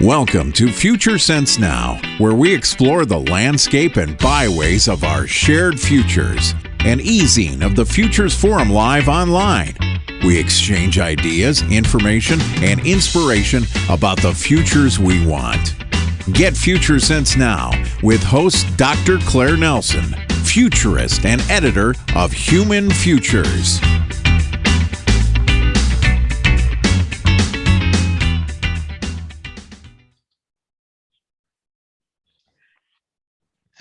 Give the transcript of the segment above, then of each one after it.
Welcome to Future Sense Now, where we explore the landscape and byways of our shared futures. An e-zine of the Futures Forum live online. We exchange ideas, information, and inspiration about the futures we want. Get Future Sense Now with host Dr. Claire Nelson, futurist and editor of Human Futures.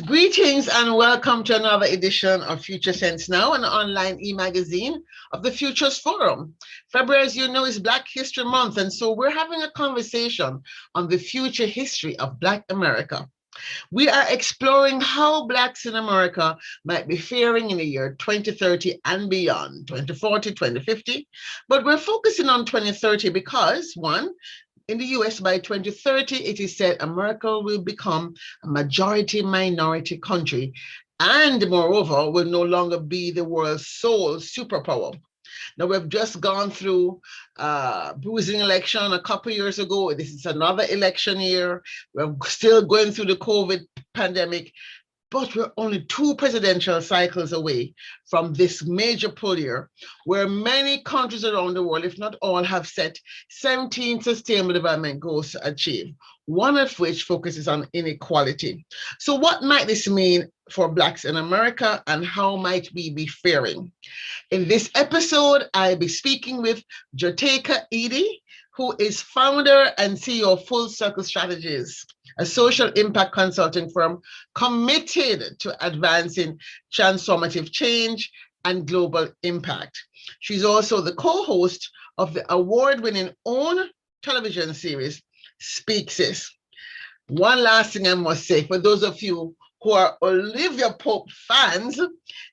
Greetings and welcome to another edition of Future Sense Now, an online e-magazine of the Futures Forum. February, as you know, is Black History Month, and so we're having a conversation on the future history of Black America. We are exploring how Blacks in America might be faring in the year 2030 and beyond, 2040, 2050, but we're focusing on 2030 because, one, in the US by 2030, it is said America will become a majority minority country and moreover will no longer be the world's sole superpower. Now we've just gone through bruising election a couple of years ago. This is another election year. We're still going through the COVID pandemic, but we're only 2 presidential cycles away from this major pull year, where many countries around the world, if not all, have set 17 Sustainable Development Goals to achieve, one of which focuses on inequality. So what might this mean for Blacks in America, and how might we be faring? In this episode, I'll be speaking with Jotaka Eaddy, who is founder and CEO of Full Circle Strategies, a social impact consulting firm committed to advancing transformative change and global impact. She's also the co-host of the award-winning own television series, Speak Sis. One last thing I must say, for those of you who are Olivia Pope fans,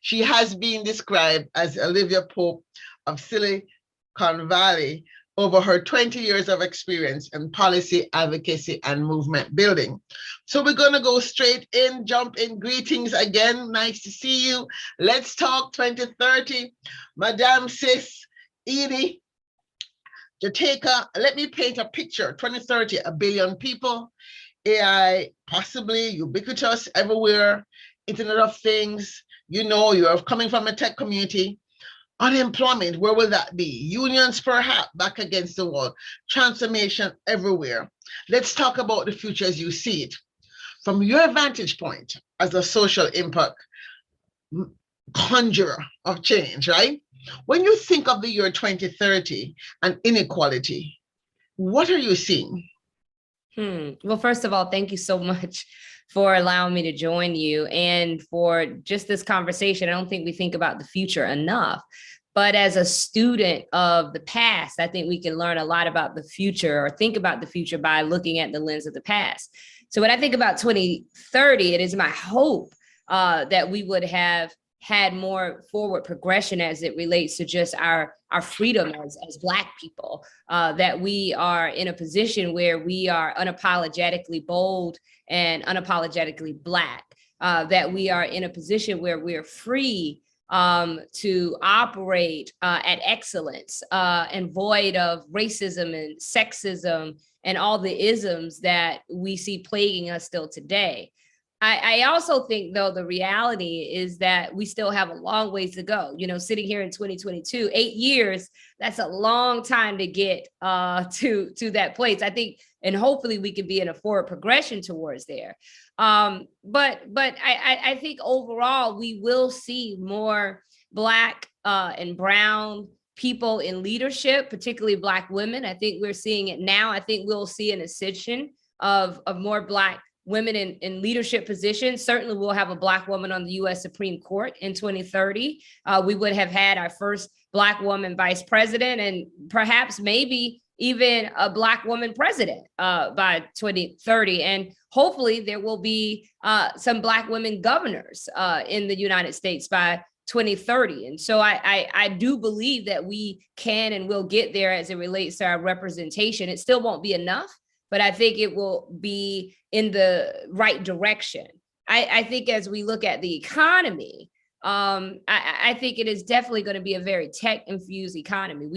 she has been described as Olivia Pope of Silicon Valley over her 20 years of experience in policy, advocacy, and movement building. So we're going to go straight in, jump in. Greetings again. Nice to see you. Let's talk 2030. Madame Sis Eaddy, Jotaka, let me paint a picture. 2030, 1 billion people, AI possibly ubiquitous everywhere, Internet of Things. You know, you're coming from a tech community. Unemployment, where will that be? Unions perhaps back against the wall. Transformation everywhere. Let's talk about the future as you see it. From your vantage point as a social impact conjurer of change, right? When you think of the year 2030 and inequality, what are you seeing? Well, first of all, thank you so much for allowing me to join you and for just this conversation. I don't think we think about the future enough, but as a student of the past, I think we can learn a lot about the future or think about the future by looking at the lens of the past. So when I think about 2030, it is my hope that we would have had more forward progression as it relates to just our freedom as Black people, that we are in a position where we are unapologetically bold and unapologetically Black, that we are in a position where we're free to operate at excellence and void of racism and sexism and all the isms that we see plaguing us still today. I also think, though, the reality is that we still have a long ways to go. You know, sitting here in 2022, 8 years, that's a long time to get to that place. I think, and hopefully we can be in a forward progression towards there. But I think overall, we will see more Black and brown people in leadership, particularly Black women. I think we're seeing it now. I think we'll see an ascension of more Black women in leadership positions. Certainly we'll have a Black woman on the US Supreme Court in 2030. We would have had our first Black woman vice president and perhaps maybe even a Black woman president by 2030. And hopefully there will be some Black women governors in the United States by 2030. And so I do believe that we can and will get there as it relates to our representation. It still won't be enough, but I think it will be in the right direction. I think as we look at the economy, I think it is definitely going to be a very tech-infused economy.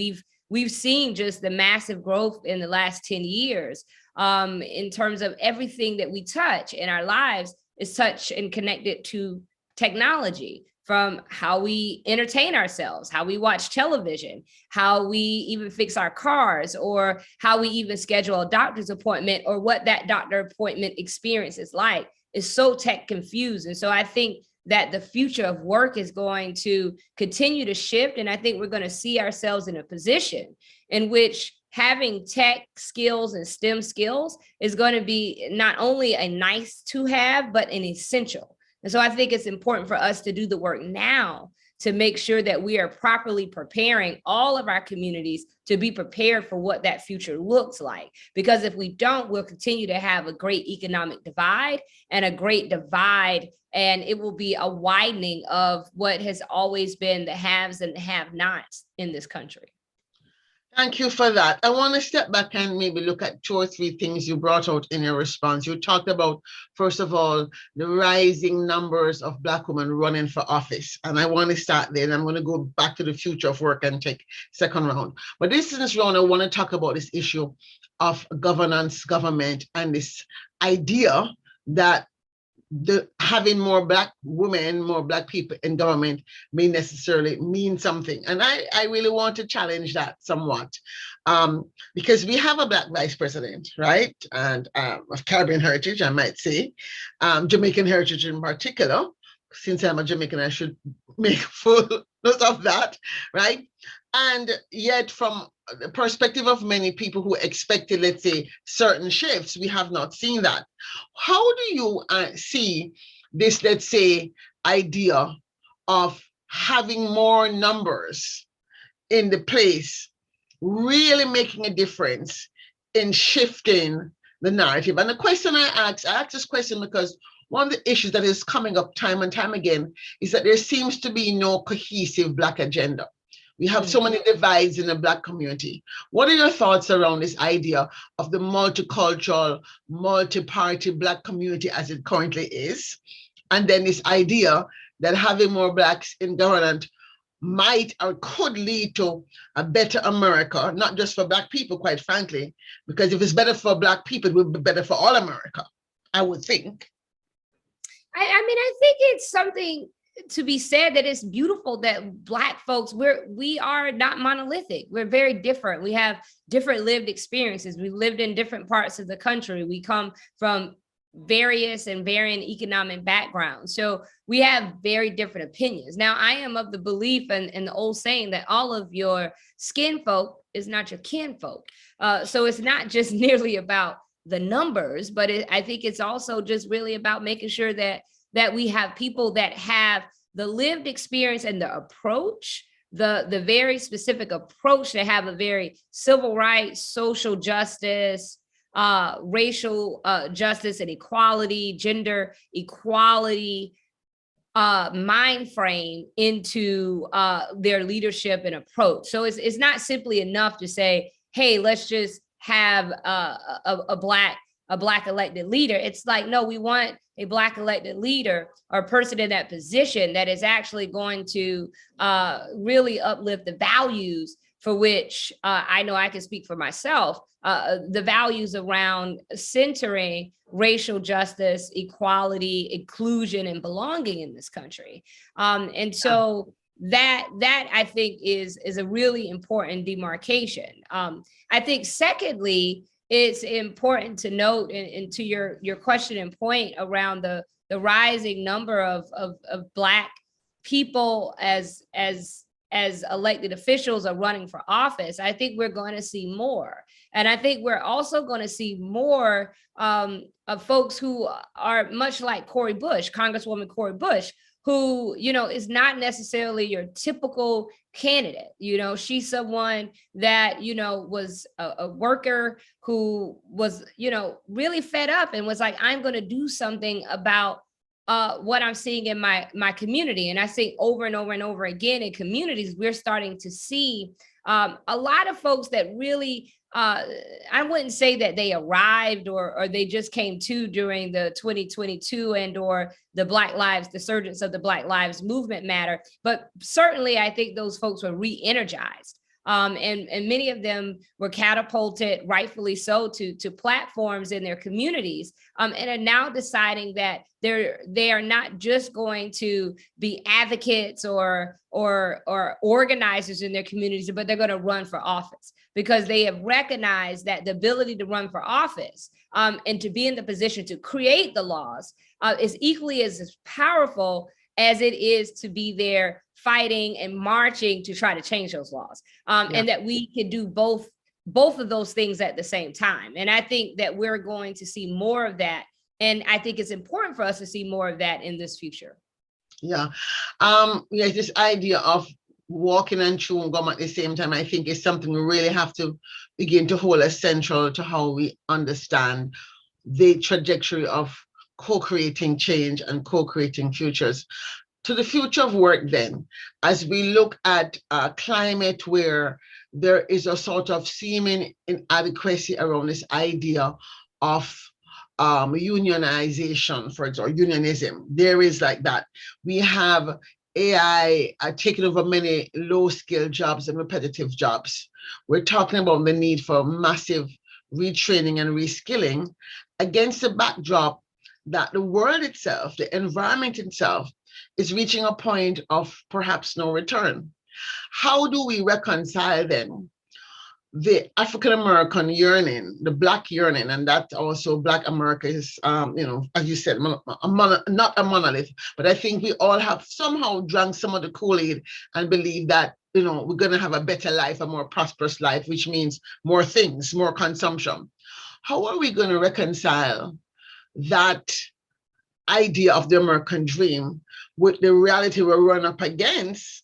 we've seen just the massive growth in the last 10 years in terms of everything that we touch in our lives is touched and connected to technology, from how we entertain ourselves, how we watch television, how we even fix our cars, or how we even schedule a doctor's appointment, or what that doctor appointment experience is like, is so tech confused. And so I think that the future of work is going to continue to shift. And I think we're going to see ourselves in a position in which having tech skills and STEM skills is going to be not only a nice to have, but an essential. And so I think it's important for us to do the work now to make sure that we are properly preparing all of our communities to be prepared for what that future looks like. Because if we don't, we'll continue to have a great economic divide, and it will be a widening of what has always been the haves and the have-nots in this country. Thank you for that. I want to step back and maybe look at 2 or 3 things you brought out in your response. You talked about, first of all, the rising numbers of Black women running for office. And I want to start there, and I'm going to go back to the future of work and take second round. But this round, I want to talk about this issue of governance, government, and this idea that having more Black women, more Black people in government may necessarily mean something. And I really want to challenge that somewhat, because we have a Black vice president, right? And of Caribbean heritage, I might say, Jamaican heritage in particular. Since I'm a Jamaican, I should make full note of that, right? And yet, from the perspective of many people who expected, let's say, certain shifts, we have not seen that. How do you see this, let's say, idea of having more numbers in the place really making a difference in shifting the narrative? And the question I ask this question because one of the issues that is coming up time and time again is that there seems to be no cohesive Black agenda. We have so many divides in the Black community. What are your thoughts around this idea of the multicultural, multi-party Black community as it currently is? And then this idea that having more Blacks in government might or could lead to a better America, not just for Black people, quite frankly, because if it's better for Black people, it would be better for all America, I would think. I mean, I think it's something to be said that it's beautiful that Black folks, we are not monolithic. We're very different. We have different lived experiences. We lived in different parts of the country. We come from various and varying economic backgrounds. So we have very different opinions. Now, I am of the belief and the old saying that all of your skin folk is not your kin folk. So it's not just nearly about the numbers, but I think it's also just really about making sure that we have people that have the lived experience and the approach, the very specific approach to have a very civil rights, social justice, racial justice and equality, gender equality mind frame into their leadership and approach. So it's not simply enough to say, hey, let's just have a black elected leader. It's like, no, we want a Black elected leader or person in that position that is actually going to really uplift the values for which I know I can speak for myself, the values around centering racial justice, equality, inclusion, and belonging in this country. And so that I think is a really important demarcation. I think secondly, it's important to note, and to your question and point around the rising number of Black people as elected officials are running for office. I think we're going to see more. And I think we're also going to see more of folks who are much like Cori Bush, Congresswoman Cori Bush, who, is not necessarily your typical candidate. She's someone that, was a worker who was, really fed up and was like, I'm going to do something about what I'm seeing in my community. And I think over and over and over again in communities, we're starting to see a lot of folks that really, I wouldn't say that they arrived or they just came to during the 2022 and or the surgence of the Black Lives Movement matter. But certainly I think those folks were re-energized And many of them were catapulted, rightfully so, to platforms in their communities, and are now deciding that they are not just going to be advocates or organizers in their communities, but they're going to run for office, because they have recognized that the ability to run for office and to be in the position to create the laws is equally as powerful as it is to be there fighting and marching to try to change those laws, and that we can do both of those things at the same time. And I think that we're going to see more of that. And I think it's important for us to see more of that in this future. Yeah. This idea of walking and chewing gum at the same time, I think is something we really have to begin to hold as central to how we understand the trajectory of co-creating change and co-creating futures. To the future of work then, as we look at a climate where there is a sort of seeming inadequacy around this idea of unionization, for example, unionism, there is like that. We have AI taking over many low-skilled jobs and repetitive jobs. We're talking about the need for massive retraining and reskilling against the backdrop that the world itself, the environment itself, is reaching a point of perhaps no return. How do we reconcile then the African-American yearning, the Black yearning, and that also Black America is, as you said, not a monolith, but I think we all have somehow drunk some of the Kool-Aid and believe that, we're going to have a better life, a more prosperous life, which means more things, more consumption. How are we going to reconcile that idea of the American dream with the reality we're run up against,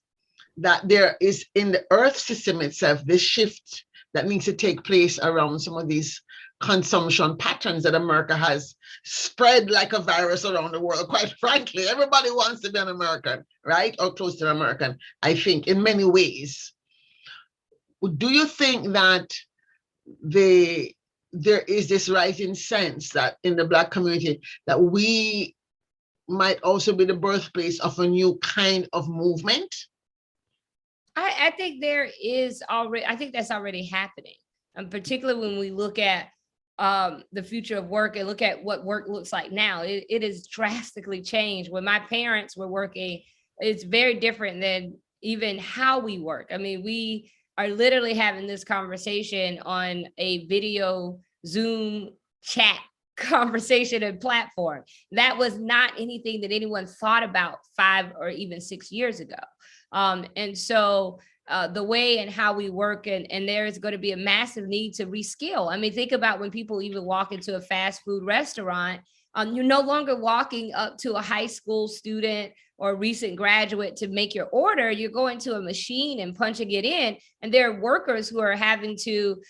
that there is in the Earth system itself this shift that needs to take place around some of these consumption patterns that America has spread like a virus around the world? Quite frankly, everybody wants to be an American, right? Or close to an American, I think, in many ways. Do you think that there is this rising sense that in the Black community that we might also be the birthplace of a new kind of movement? I think there is already, I think that's already happening. And particularly when we look at the future of work and look at what work looks like now, it has drastically changed. When my parents were working, it's very different than even how we work. I mean, we are literally having this conversation on a video Zoom chat conversation and platform. That was not anything that anyone thought about 5 or even 6 years ago. And so the way and how we work, and there is going to be a massive need to reskill. I mean, think about when people even walk into a fast food restaurant, you're no longer walking up to a high school student or a recent graduate to make your order. You're going to a machine and punching it in. And there are workers who are having to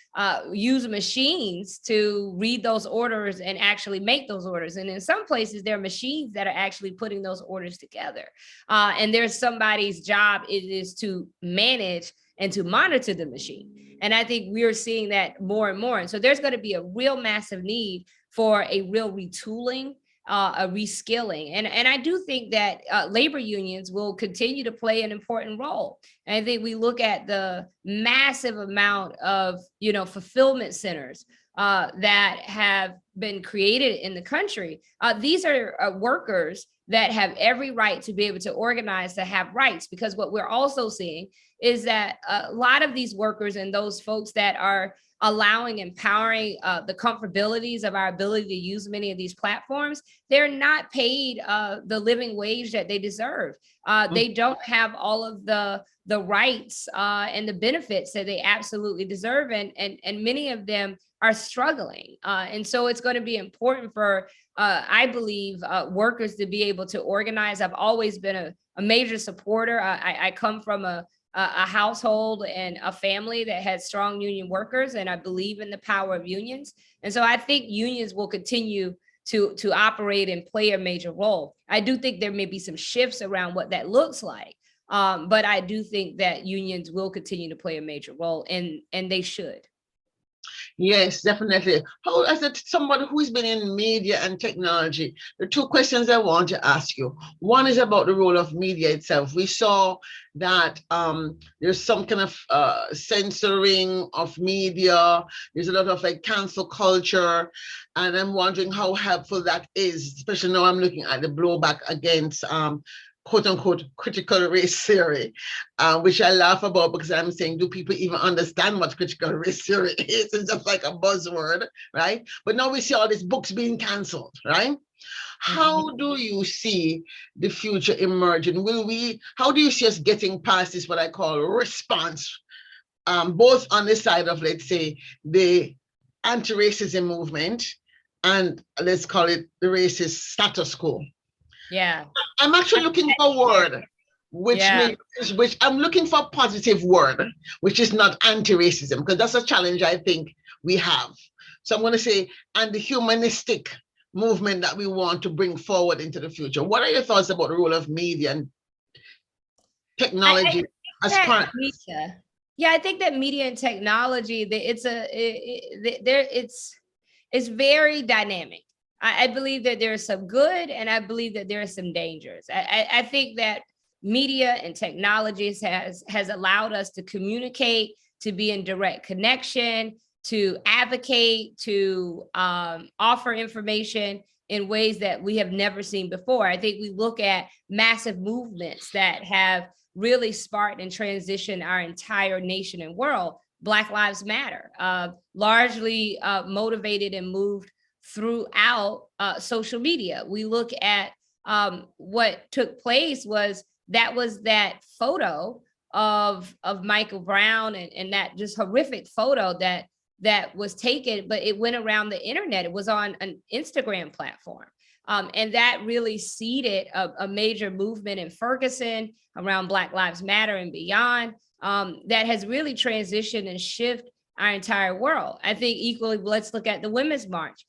use machines to read those orders and actually make those orders. And in some places, there are machines that are actually putting those orders together. And there's somebody's job, it is to manage and to monitor the machine. And I think we're seeing that more and more. And so there's going to be a real massive need for a real retooling, a reskilling. And I do think that labor unions will continue to play an important role. And I think we look at the massive amount of, fulfillment centers that have been created in the country. These are workers that have every right to be able to organize, to have rights, because what we're also seeing is that a lot of these workers and those folks that are allowing, empowering the comfortabilities of our ability to use many of these platforms, they're not paid the living wage that they deserve. They don't have all of the rights and the benefits that they absolutely deserve. And many of them are struggling. And so it's going to be important for, I believe, workers to be able to organize. I've always been a major supporter. I come from a household and a family that has strong union workers, and I believe in the power of unions. And so I think unions will continue to operate and play a major role. I do think there may be some shifts around what that looks like, but I do think that unions will continue to play a major role, and they should. Yes, definitely. How, as somebody who's been in media and technology, the two questions I want to ask you. One is about the role of media itself. We saw that there's some kind of censoring of media. There's a lot of like cancel culture, and I'm wondering how helpful that is. Especially now, I'm looking at the blowback against quote unquote critical race theory, which I laugh about because I'm saying, do people even understand what critical race theory is? It's just like a buzzword, right? But now we see all these books being canceled, right? How do you see the future emerging? How do you see us getting past this, what I call response, both on the side of, let's say, the anti-racism movement and let's call it the racist status quo? Yeah. I'm actually looking for a word which I'm looking for a positive word, which is not anti-racism, because that's a challenge I think we have. So I'm going to say, and the humanistic movement that we want to bring forward into the future. What are your thoughts about the role of media and technology as part? Yeah, I think that media and technology, it's very dynamic. I believe that there's some good, and I believe that there are some dangers. I think that media and technologies has allowed us to communicate, to be in direct connection, to advocate, to offer information in ways that we have never seen before. I think we look at massive movements that have really sparked and transitioned our entire nation and world. Black Lives Matter, largely motivated and moved throughout social media. We look at what took place was that photo of Michael Brown and that just horrific photo that was taken, but it went around the internet. It was on an Instagram platform. And that really seeded a major movement in Ferguson around Black Lives Matter and beyond, that has really transitioned and shifted our entire world. I think equally, let's look at the Women's March.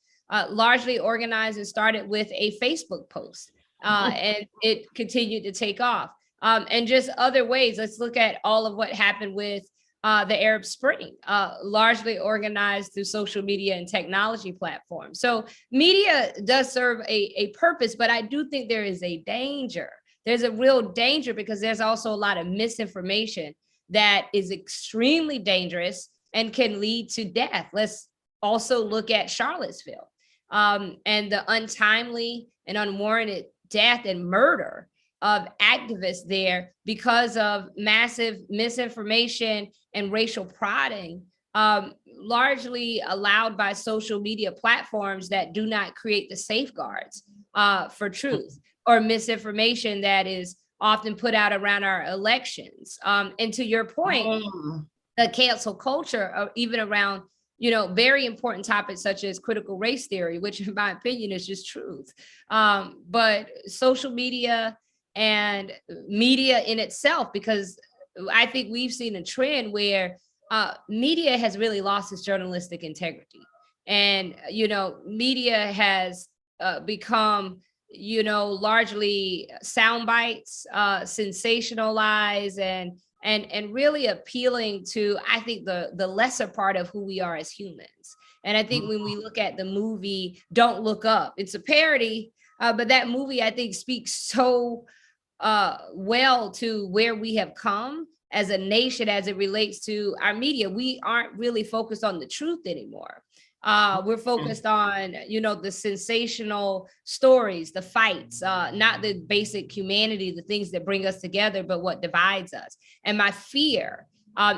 Largely organized and started with a Facebook post, and it continued to take off. And just other ways, let's look at all of what happened with the Arab Spring, largely organized through social media and technology platforms. So media does serve a purpose, but I do think there is a danger. There's a real danger because there's also a lot of misinformation that is extremely dangerous and can lead to death. Let's also look at Charlottesville. And the untimely and unwarranted death and murder of activists there because of massive misinformation and racial prodding, largely allowed by social media platforms that do not create the safeguards for truth, or misinformation that is often put out around our elections. And to your point, the cancel culture, even around very important topics such as critical race theory, which in my opinion is just truth. But social media and media in itself, because I think we've seen a trend where media has really lost its journalistic integrity. And, media has become, largely sound bites, sensationalized, and really appealing to, I think, the lesser part of who we are as humans. And I think when we look at the movie Don't Look Up, it's a parody, but that movie, I think, speaks so well to where we have come as a nation as it relates to our media. We aren't really focused on the truth anymore. We're focused on, the sensational stories, the fights, not the basic humanity, the things that bring us together, but what divides us. And my fear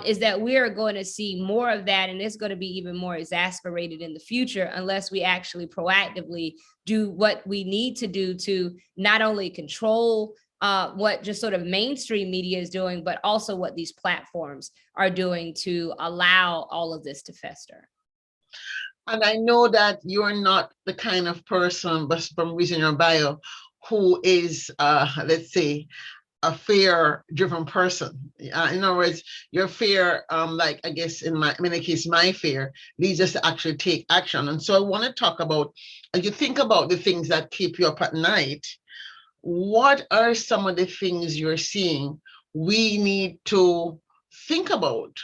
is that we're going to see more of that, and it's going to be even more exasperated in the future unless we actually proactively do what we need to do to not only control what just sort of mainstream media is doing, but also what these platforms are doing to allow all of this to fester. And I know that you're not the kind of person, but from reading your bio, who is, let's say, a fear-driven person. In other words, your fear, like I guess in many cases, my fear leads us to actually take action. And so I want to talk about, as you think about the things that keep you up at night, what are some of the things you're seeing we need to think about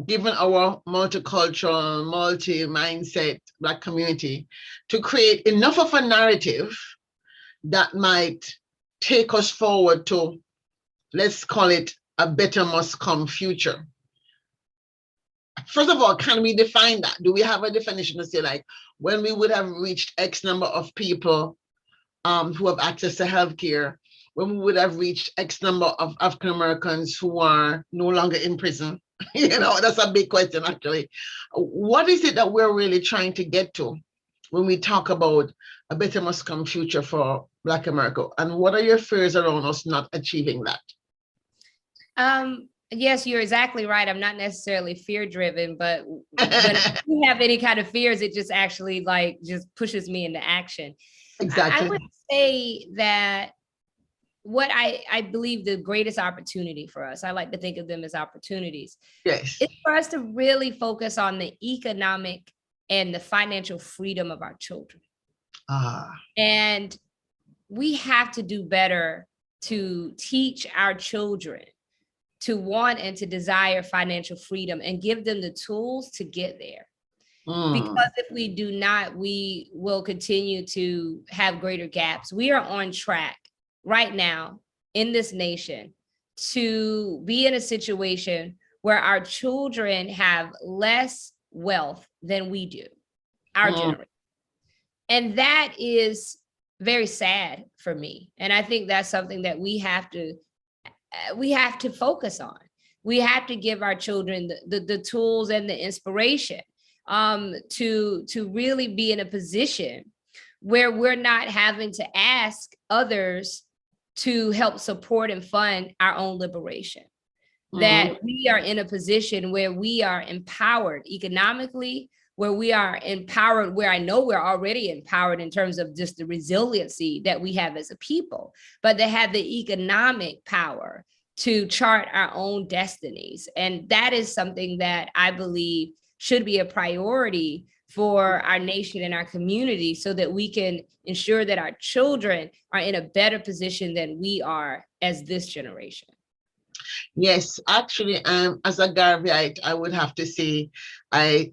given our multicultural, multi-mindset Black community, to create enough of a narrative that might take us forward to, let's call it, a better must come future. First of all, can we define that? Do we have a definition to say, like, when we would have reached X number of people who have access to healthcare, when we would have reached X number of African Americans who are no longer in prison? You know, that's a big question, actually. What is it that we're really trying to get to when we talk about a better must come future for Black America? And what are your fears around us not achieving that? Yes, you're exactly right. I'm not necessarily fear driven, but when I have any kind of fears, it just actually just pushes me into action. Exactly. I would say that what I believe the greatest opportunity for us, I like to think of them as opportunities. Yes. It's for us to really focus on the economic and the financial freedom of our children. And we have to do better to teach our children to want and to desire financial freedom and give them the tools to get there. Because if we do not, we will continue to have greater gaps. We are on track right now in this nation to be in a situation where our children have less wealth than we do, our generation. And that is very sad for me. And I think that's something that we have to focus on. We have to give our children the tools and the inspiration to really be in a position where we're not having to ask others to help support and fund our own liberation. That we are in a position where we are empowered economically, where we are empowered, where I know we're already empowered in terms of just the resiliency that we have as a people, but they have the economic power to chart our own destinies. And that is something that I believe should be a priority for our nation and our community, so that we can ensure that our children are in a better position than we are as this generation. Yes, actually, as a Garveyite, I would have to say I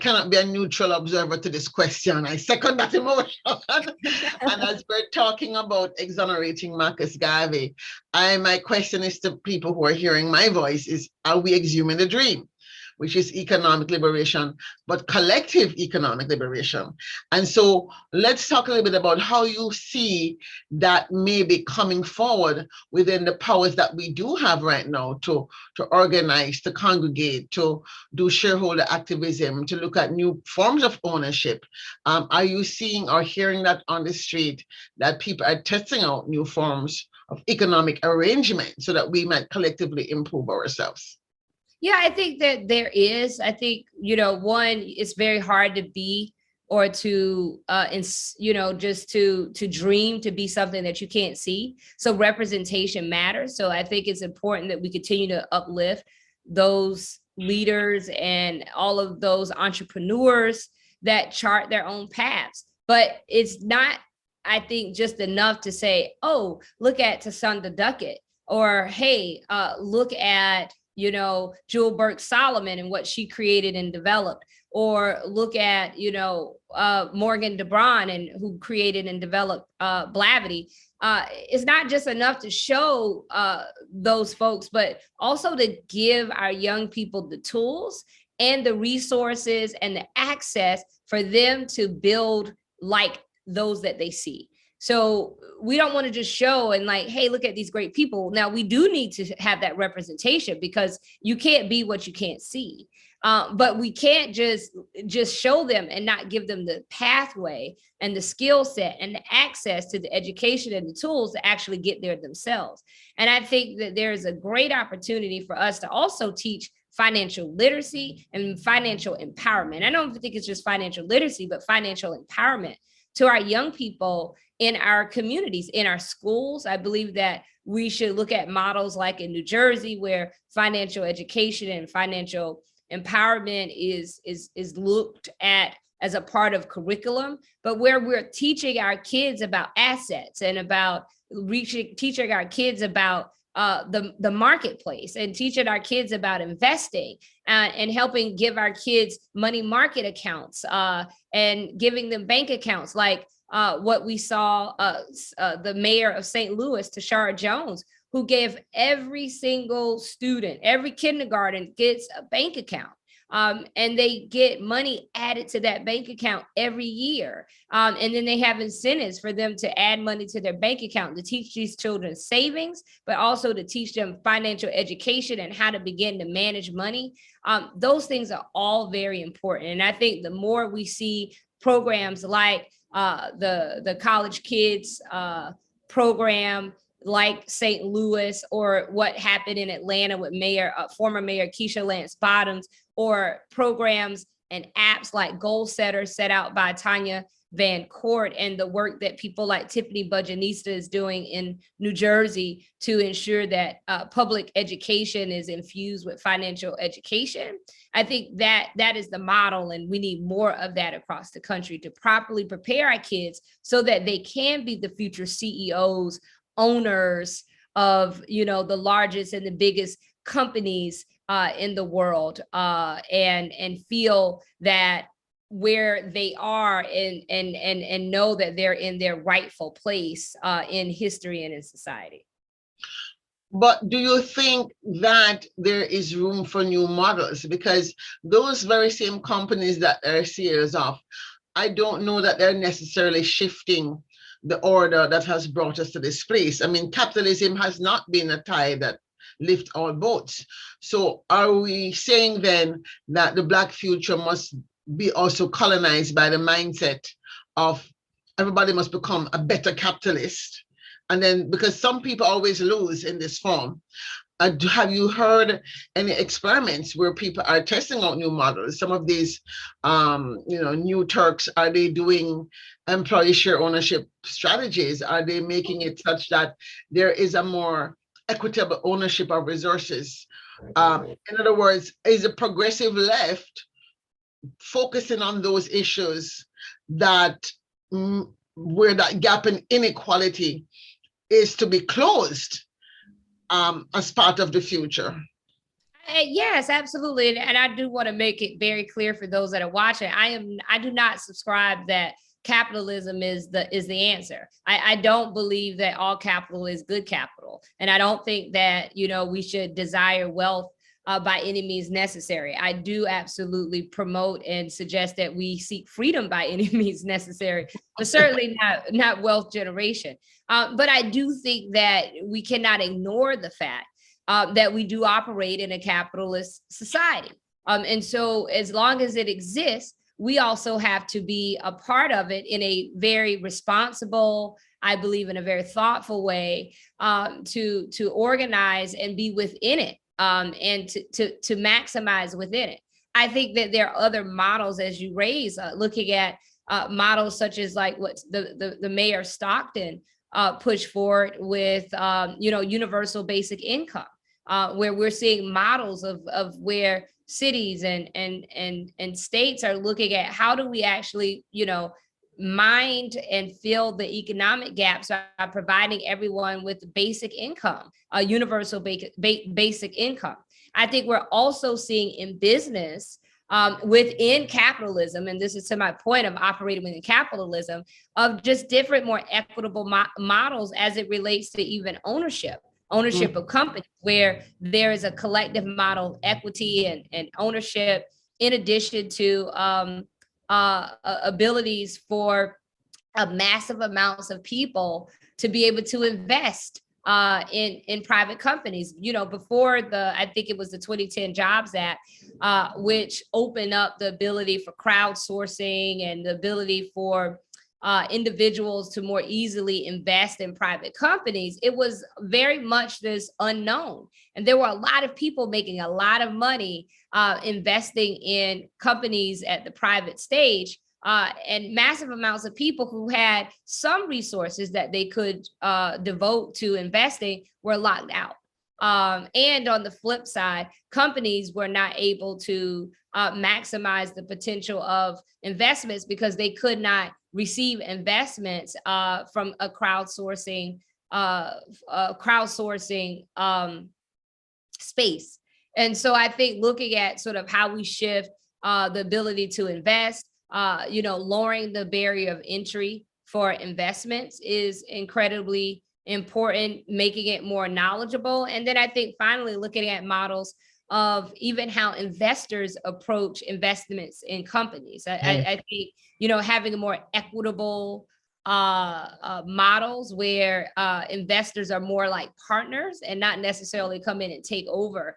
cannot be a neutral observer to this question. I second that emotion. And as we're talking about exonerating Marcus Garvey, my question is to people who are hearing my voice is, are we exhuming the dream, which is economic liberation, but collective economic liberation? And so let's talk a little bit about how you see that maybe coming forward within the powers that we do have right now to organize, to congregate, to do shareholder activism, to look at new forms of ownership. Are you seeing or hearing that on the street, that people are testing out new forms of economic arrangement so that we might collectively improve ourselves? Yeah, I think that there is. I think, one, it's very hard to be or to, just to dream to be something that you can't see. So representation matters. So I think it's important that we continue to uplift those leaders and all of those entrepreneurs that chart their own paths. But it's not, I think, just enough to say, oh, look at Tasunda Duckett, or, hey, look at, Jewel Burke Solomon and what she created and developed, or look at, Morgan DeBron and who created and developed Blavity. It's not just enough to show those folks, but also to give our young people the tools and the resources and the access for them to build like those that they see. So we don't want to just show and hey, look at these great people. Now we do need to have that representation, because you can't be what you can't see. But we can't just show them and not give them the pathway and the skill set and the access to the education and the tools to actually get there themselves. And I think that there's a great opportunity for us to also teach financial literacy and financial empowerment. I don't think it's just financial literacy, but financial empowerment to our young people in our communities, in our schools. I believe that we should look at models like in New Jersey, where financial education and financial empowerment is looked at as a part of curriculum, but where we're teaching our kids about assets and about teaching our kids about the marketplace and teaching our kids about investing and helping give our kids money market accounts and giving them bank accounts like what we saw the mayor of St. Louis, Tashara Jones, who gave every single student, every kindergarten gets a bank account. And they get money added to that bank account every year. And then they have incentives for them to add money to their bank account to teach these children savings, but also to teach them financial education and how to begin to manage money. Those things are all very important. And I think the more we see programs like the College Kids program, like St. Louis, or what happened in Atlanta with former Mayor Keisha Lance Bottoms, or programs and apps like Goal Setter set out by Tanya Van Court, and the work that people like Tiffany Budgetnista is doing in New Jersey to ensure that public education is infused with financial education. I think that is the model, and we need more of that across the country to properly prepare our kids so that they can be the future CEOs, owners of, the largest and the biggest companies in the world, and feel that where they are and know that they're in their rightful place in history and in society. But do you think that there is room for new models? Because those very same companies that are CEOs of, I don't know that they're necessarily shifting the order that has brought us to this place. I mean, capitalism has not been a tide that lift all boats. So are we saying then that the Black future must be also colonized by the mindset of everybody must become a better capitalist? And then, because some people always lose in this form, have you heard any experiments where people are testing out new models? Some of these, new Turks, are they doing employee share ownership strategies? Are they making it such that there is a more equitable ownership of resources? In other words, is the progressive left focusing on those issues that where that gap in inequality is to be closed as part of the future? Yes, absolutely. And I do want to make it very clear for those that are watching, I do not subscribe that capitalism is the answer. I don't believe that all capital is good capital. And I don't think that, we should desire wealth by any means necessary. I do absolutely promote and suggest that we seek freedom by any means necessary, but certainly not wealth generation. But I do think that we cannot ignore the fact that we do operate in a capitalist society. And so as long as it exists, we also have to be a part of it in a very responsible, I believe in a very thoughtful way, to organize and be within it, and to maximize within it. I think that there are other models, as you raise, looking at models such as like what the mayor of Stockton pushed forward with, universal basic income, where we're seeing models of where cities and states are looking at how do we actually, mind and fill the economic gaps by providing everyone with basic income, a universal basic income. I think we're also seeing in business, within capitalism, and this is to my point of operating within capitalism, of just different, more equitable models as it relates to even ownership of companies, where there is a collective model of equity and ownership, in addition to abilities for massive amounts of people to be able to invest in private companies. Before I think it was the 2010 Jobs Act, which opened up the ability for crowdsourcing and the ability for individuals to more easily invest in private companies. It was very much this unknown. And there were a lot of people making a lot of money investing in companies at the private stage, and massive amounts of people who had some resources that they could devote to investing were locked out. And on the flip side, companies were not able to maximize the potential of investments because they could not receive investments from a crowdsourcing crowdsourcing space. And so I think looking at sort of how we shift the ability to invest, lowering the barrier of entry for investments is incredibly important, making it more knowledgeable. And then I think finally looking at models of even how investors approach investments in companies. I think, having a more equitable models where investors are more like partners and not necessarily come in and take over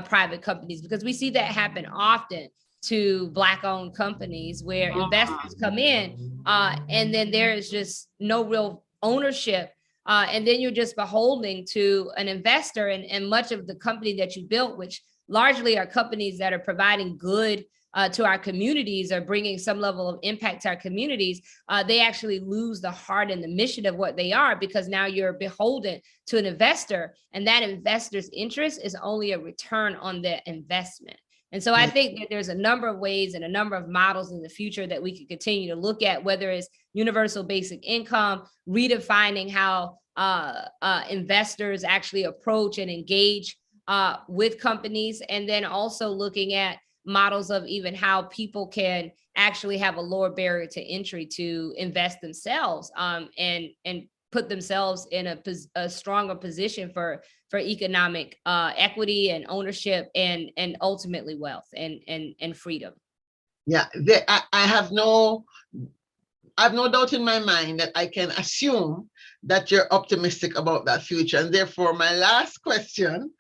private companies, because we see that happen often to Black-owned companies where investors come in and then there is just no real ownership. And then you're just beholden to an investor, and much of the company that you built, which largely are companies that are providing good to our communities or bringing some level of impact to our communities, they actually lose the heart and the mission of what they are, because now you're beholden to an investor, and that investor's interest is only a return on their investment. And so I think that there's a number of ways and a number of models in the future that we could continue to look at, whether it's universal basic income, redefining how investors actually approach and engage with companies, and then also looking at models of even how people can actually have a lower barrier to entry to invest themselves and put themselves in a stronger position for economic equity and ownership and ultimately wealth and freedom. Yeah, I have no doubt in my mind that I can assume that you're optimistic about that future. And therefore, my last question,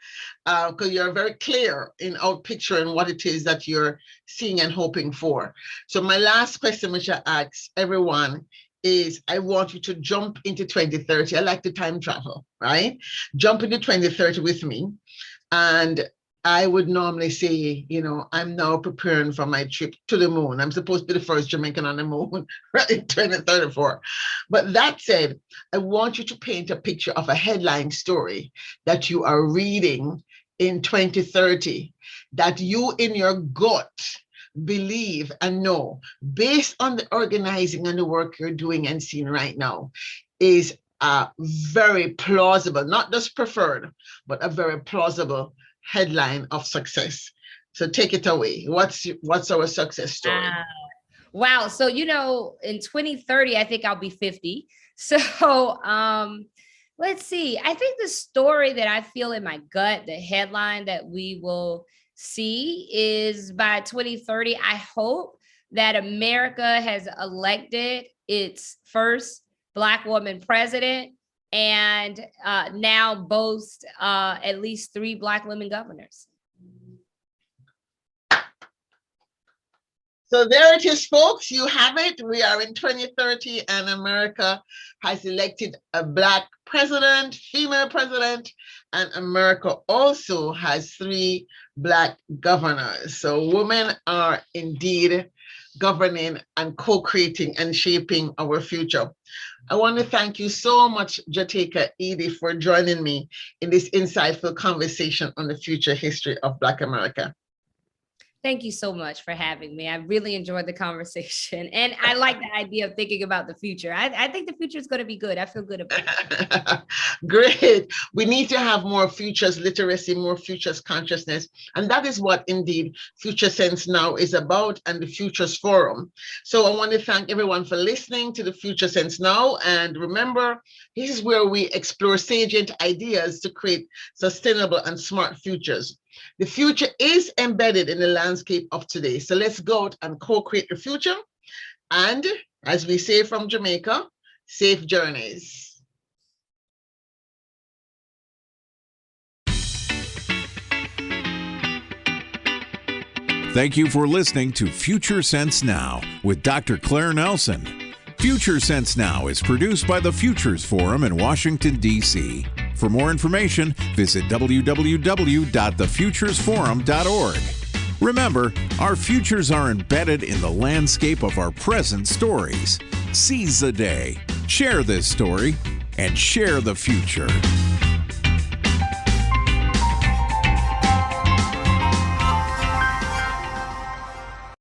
because you're very clear in outpicturing what it is that you're seeing and hoping for. So my last question, which I ask everyone, is I want you to jump into 2030. I like to time travel, right? Jump into 2030 with me. And I would normally say, I'm now preparing for my trip to the moon. I'm supposed to be the first Jamaican on the moon, right, in 2034. But that said, I want you to paint a picture of a headline story that you are reading in 2030, that you in your gut believe and know, based on the organizing and the work you're doing and seeing right now, is very plausible, not just preferred, but a very plausible headline of success. So take it away. What's our success story? Wow. So, in 2030, I think I'll be 50. So let's see. I think the story that I feel in my gut, the headline that we will see is by 2030, I hope that America has elected its first Black woman president and now boasts at least 3 Black women governors. So there it is, folks. You have it. We are in 2030 and America has elected a Black president, female president, and America also has 3 Black governors. So women are indeed governing and co-creating and shaping our future. I want to thank you so much, Jotaka, Eaddy, for joining me in this insightful conversation on the future history of Black America. Thank you so much for having me. I really enjoyed the conversation. And I like the idea of thinking about the future. I think the future is going to be good. I feel good about it. Great. We need to have more futures literacy, more futures consciousness. And that is what indeed Future Sense Now is about, and the Futures Forum. So I want to thank everyone for listening to the Future Sense Now. And remember, this is where we explore salient ideas to create sustainable and smart futures. The future is embedded in the landscape of today. So let's go out and co-create the future. And as we say from Jamaica, safe journeys. Thank you for listening to Future Sense Now with Dr. Claire Nelson. Future Sense Now is produced by the Futures Forum in Washington, D.C. For more information, visit www.thefuturesforum.org. Remember, our futures are embedded in the landscape of our present stories. Seize the day, share this story, and share the future.